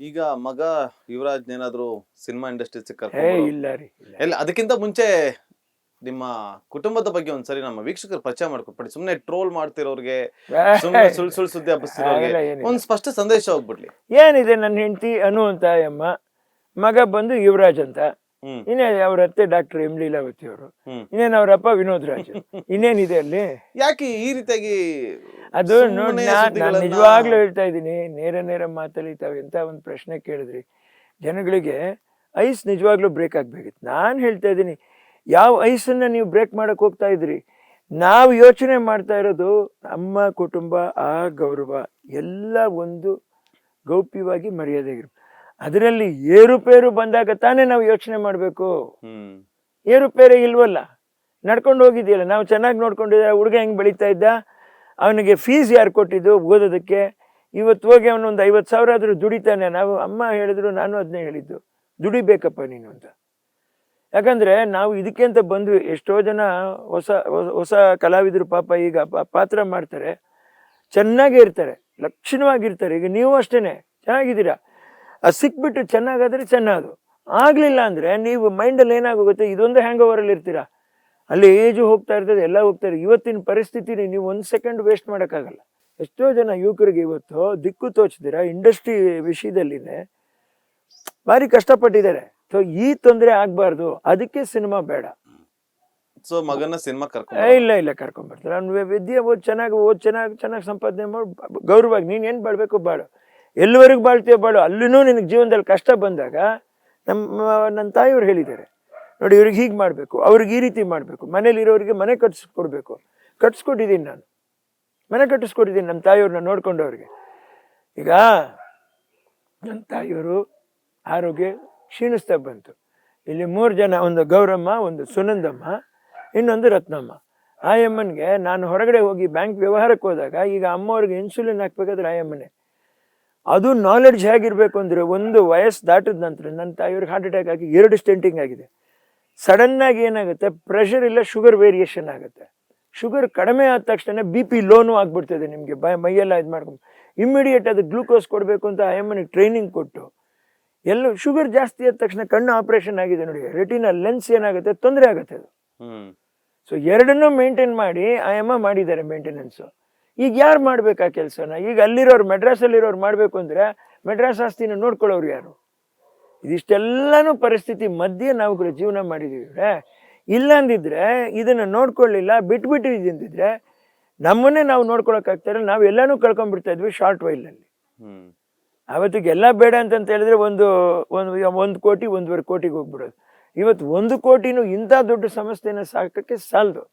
ಈಗ ಮಗ ಯುವರಾಜ್ ಏನಾದ್ರು ಸಿನಿಮಾ ಇಂಡಸ್ಟ್ರಿ ಇಲ್ಲ ರೀ ಇಲ್ಲ ಅದಕ್ಕಿಂತ ಮುಂಚೆ ನಿಮ್ಮ ಕುಟುಂಬದ ಬಗ್ಗೆ ಒಂದ್ಸರಿ ನಮ್ಮ ವೀಕ್ಷಕರು ಪರಿಚಯ ಮಾಡ್ಕೊಟ್ಬಿಡಿ. ಸುಮ್ನೆ ಟ್ರೋಲ್ ಮಾಡ್ತಿರೋರ್ಗೆ, ಸುಮ್ನೆ ಸುಳ್ಳು ಸುದ್ದಿ ಹಬ್ಬಿಸ್ತಿರೋರ್ಗೆ ಒಂದ್ ಸ್ಪಷ್ಟ ಸಂದೇಶ ಹೋಗ್ಬಿಡ್ಲಿ. ಏನಿದೆ, ನನ್ನ ಹೆಂಡತಿ ಅನು ಅಂತ ಅಮ್ಮ, ಮಗ ಬಂದು ಯುವರಾಜ್ ಅಂತ, ಇನ್ನೇನು ಅವ್ರ ಅತ್ತೆ ಡಾಕ್ಟರ್ ಎಂ ಲೀಲಾವತಿ ಅವರು, ಇನ್ನೇನು ಅವ್ರಪ್ಪ ವಿನೋದ್ ರಾಜ್, ಇನ್ನೇನಿದೆ ಅಲ್ಲಿ? ಯಾಕೆ ಈ ರೀತಿಯಾಗಿ ಅದು ನೋಡಿ, ನಾನು ನಿಜವಾಗ್ಲೂ ಹೇಳ್ತಾ ಇದ್ದೀನಿ, ನೇರ ಮಾತಲ್ಲಿ ತಾವು ಎಂತ ಒಂದು ಪ್ರಶ್ನೆ ಕೇಳಿದ್ರಿ. ಜನಗಳಿಗೆ ಐಸ್ ನಿಜವಾಗ್ಲೂ ಬ್ರೇಕ್ ಆಗ್ಬೇಕಿತ್ತು. ನಾನು ಹೇಳ್ತಾ ಇದ್ದೀನಿ, ಯಾವ ಐಸನ್ನ ನೀವು ಬ್ರೇಕ್ ಮಾಡಕ್ ಹೋಗ್ತಾ ಇದ್ರಿ? ನಾವು ಯೋಚನೆ ಮಾಡ್ತಾ ಇರೋದು ನಮ್ಮ ಕುಟುಂಬ, ಆ ಗೌರವ ಎಲ್ಲ ಒಂದು ಗೌಪ್ಯವಾಗಿ ಮರ್ಯಾದೆಗಿರು. ಅದರಲ್ಲಿ ಏರುಪೇರು ಬಂದಾಗ ತಾನೇ ನಾವು ಯೋಚನೆ ಮಾಡಬೇಕು. ಏರುಪೇರೆ ಇಲ್ವಲ್ಲ, ನಡ್ಕೊಂಡು ಹೋಗಿದೆಯಲ್ಲ, ನಾವು ಚೆನ್ನಾಗಿ ನೋಡ್ಕೊಂಡಿದ್ದ ಹುಡುಗ ಹೆಂಗೆ ಬೆಳೀತಾ ಇದ್ದ, ಅವನಿಗೆ ಫೀಸ್ ಯಾರು ಕೊಟ್ಟಿದ್ದು ಓದೋದಕ್ಕೆ? ಇವತ್ತು ಹೋಗಿ ಅವನೊಂದು 50,000 ಆದರೂ ದುಡಿತಾನೆ. ನಾವು ಅಮ್ಮ ಹೇಳಿದ್ರು, ನಾನು ಅದನ್ನೇ ಹೇಳಿದ್ದು, ದುಡಿಬೇಕಪ್ಪ ನೀನು ಅಂತ. ಯಾಕಂದರೆ ನಾವು ಇದಕ್ಕೆ ಅಂತ ಬಂದ್ವಿ. ಎಷ್ಟೋ ಜನ ಹೊಸ ಹೊಸ ಕಲಾವಿದರು ಪಾಪ ಈಗ ಪಾತ್ರ ಮಾಡ್ತಾರೆ, ಚೆನ್ನಾಗೇ ಇರ್ತಾರೆ, ಲಕ್ಷಣವಾಗಿರ್ತಾರೆ. ಈಗ ನೀವು ಅಷ್ಟೇ ಚೆನ್ನಾಗಿದ್ದೀರಾ, ಅದು ಸಿಕ್ಬಿಟ್ಟು ಚೆನ್ನಾಗಾದರೆ ಚೆನ್ನಾದು, ಆಗಲಿಲ್ಲ ಅಂದರೆ ನೀವು ಮೈಂಡಲ್ಲಿ ಏನಾಗೋಗುತ್ತೆ, ಇದೊಂದು ಹ್ಯಾಂಗ್ ಓವರಲ್ಲಿ ಇರ್ತೀರಾ. ಅಲ್ಲಿ ಏಜು ಹೋಗ್ತಾ ಇರ್ತದೆ, ಎಲ್ಲ ಹೋಗ್ತಾರೆ. ಇವತ್ತಿನ ಪರಿಸ್ಥಿತಿని ನೀವು 1 ಸೆಕೆಂಡ್ ವೇಸ್ಟ್ ಮಾಡೋಕ್ಕಾಗಲ್ಲ. ಎಷ್ಟೋ ಜನ ಯುವಕರಿಗೆ ಇವತ್ತು ದಿಕ್ಕು ತೋಚದಿರ ಇಂಡಸ್ಟ್ರಿ ವಿಷಯದಲ್ಲಿನೇ ಭಾರಿ ಕಷ್ಟಪಟ್ಟಿದ್ದಾರೆ. ಸೊ ಈ ತೊಂದರೆ ಆಗಬಾರ್ದು, ಅದಕ್ಕೆ ಸಿನಿಮಾ ಬೇಡ. ಸೊ ಮಗನ ಸಿನಿಮಾ ಇಲ್ಲ ಕರ್ಕೊಂಡ್ಬರ್ತಾರೆ. ಅವ್ನು ವಿದ್ಯೆ ಚೆನ್ನಾಗಿ ಸಂಪಾದನೆ ಮಾಡಿ ಗೌರವವಾಗಿ ನೀನು ಏನು ಬಾಳ್ಬೇಕು ಬಾಳು, ಎಲ್ಲಿವರೆಗೂ ಬಾಳ್ತೀಯೋ ಬಾಳು. ಅಲ್ಲೂ ನಿನಗೆ ಜೀವನದಲ್ಲಿ ಕಷ್ಟ ಬಂದಾಗ ನನ್ನ ತಾಯಿಯವ್ರು ಹೇಳಿದ್ದಾರೆ ನೋಡಿ, ಇವ್ರಿಗೆ ಹೀಗೆ ಮಾಡಬೇಕು, ಅವ್ರಿಗೆ ಈ ರೀತಿ ಮಾಡಬೇಕು, ಮನೇಲಿರೋರಿಗೆ ಮನೆ ಕಟ್ಸ್ಕೊಟ್ಟಿದ್ದೀನಿ. ನಾನು ಮನೆ ಕಟ್ಟಿಸ್ಕೊಟ್ಟಿದ್ದೀನಿ ನಮ್ಮ ತಾಯಿಯವ್ರನ್ನ ನೋಡ್ಕೊಂಡವ್ರಿಗೆ. ಈಗ ನನ್ನ ತಾಯಿಯವರು ಆರೋಗ್ಯ ಕ್ಷೀಣಿಸ್ತಾ ಬಂತು. ಇಲ್ಲಿ 3 ಜನ, ಒಂದು ಗೌರಮ್ಮ, ಒಂದು ಸುನಂದಮ್ಮ, ಇನ್ನೊಂದು ರತ್ನಮ್ಮ. ಆ ಅಮ್ಮನಿಗೆ ನಾನು ಹೊರಗಡೆ ಹೋಗಿ ಬ್ಯಾಂಕ್ ವ್ಯವಹಾರಕ್ಕೆ ಹೋದಾಗ, ಈಗ ಅಮ್ಮವ್ರಿಗೆ ಇನ್ಸುಲಿನ್ ಹಾಕ್ಬೇಕಾದ್ರೆ ಆ ಅಮ್ಮನೇ. ಅದು ನಾಲೆಡ್ಜ್ ಹೇಗಿರಬೇಕು ಅಂದರೆ, ಒಂದು ವಯಸ್ಸು ದಾಟಿದ ನಂತರ ನನ್ನ ತಾಯಿಯವ್ರಿಗೆ ಹಾರ್ಟ್ ಅಟ್ಯಾಕ್ ಆಗಿ 2 ಸ್ಟೆಂಟಿಂಗ್ ಆಗಿದೆ. ಸಡನ್ನಾಗಿ ಏನಾಗುತ್ತೆ, ಪ್ರೆಷರ್ ಇಲ್ಲ, ಶುಗರ್ ವೇರಿಯೇಷನ್ ಆಗುತ್ತೆ. ಶುಗರ್ ಕಡಿಮೆ ಆದ ತಕ್ಷಣ BP ಲೋನು ಆಗ್ಬಿಡ್ತದೆ ನಿಮಗೆ, ಮೈಯೆಲ್ಲ ಇದು ಮಾಡ್ಕೊಂಡು ಇಮ್ಮಿಡಿಯೇಟ್ ಅದು ಗ್ಲೂಕೋಸ್ ಕೊಡಬೇಕು ಅಂತ ಆ ಅಮ್ಮನಿಗೆ ಟ್ರೈನಿಂಗ್ ಕೊಟ್ಟು, ಎಲ್ಲೂ ಶುಗರ್ ಜಾಸ್ತಿ ಆದ ತಕ್ಷಣ ಕಣ್ಣು ಆಪರೇಷನ್ ಆಗಿದೆ ನೋಡಿ, ರೆಟಿನಾ ಲೆನ್ಸ್ ಏನಾಗುತ್ತೆ, ತೊಂದರೆ ಆಗುತ್ತೆ ಅದು. ಸೊ ಎರಡನ್ನೂ ಮೇಂಟೈನ್ ಮಾಡಿ ಆ ಅಮ್ಮ ಮಾಡಿದ್ದಾರೆ ಮೇಂಟೆನೆನ್ಸು. ಈಗ ಯಾರು ಮಾಡ್ಬೇಕು ಆ ಕೆಲಸನ? ಈಗ ಅಲ್ಲಿರೋರು, ಮೆಡ್ರಾಸಲ್ಲಿರೋರು ಮಾಡಬೇಕು ಅಂದರೆ ಮೆಡ್ರಾಸ್ ಆಸ್ತಿನ ನೋಡ್ಕೊಳ್ಳೋರು ಯಾರು? ಇದಿಷ್ಟೆಲ್ಲನೂ ಪರಿಸ್ಥಿತಿ ಮಧ್ಯೆ ನಾವು ಜೀವನ ಮಾಡಿದ್ದೀವಿ. ಇಲ್ಲ ಅಂದಿದ್ರೆ, ಇದನ್ನು ನೋಡ್ಕೊಳ್ಳಿಲ್ಲ, ಬಿಟ್ಬಿಟ್ಟಿದ್ದಿದ್ರೆ ನಮ್ಮನ್ನೇ ನಾವು ನೋಡ್ಕೊಳಕ್ಕಾಗ್ತಾರೆ. ನಾವು ಎಲ್ಲನೂ ಕಳ್ಕೊಂಡ್ಬಿಡ್ತಾ ಇದ್ವಿ ಶಾರ್ಟ್ ವೈಲಲ್ಲಿ. ಅವತ್ತಿಗೆ ಎಲ್ಲ ಬೇಡ ಅಂತ ಹೇಳಿದ್ರೆ ಒಂದು 1 ಕೋಟಿ 1.5 ಕೋಟಿಗೆ ಹೋಗ್ಬಿಡೋದು. ಇವತ್ತು 1 ಕೋಟಿನೂ ಇಂಥ ದೊಡ್ಡ ಸಮಸ್ಯೆನ ಸಾಕಕ್ಕೆ ಸಾಲದು.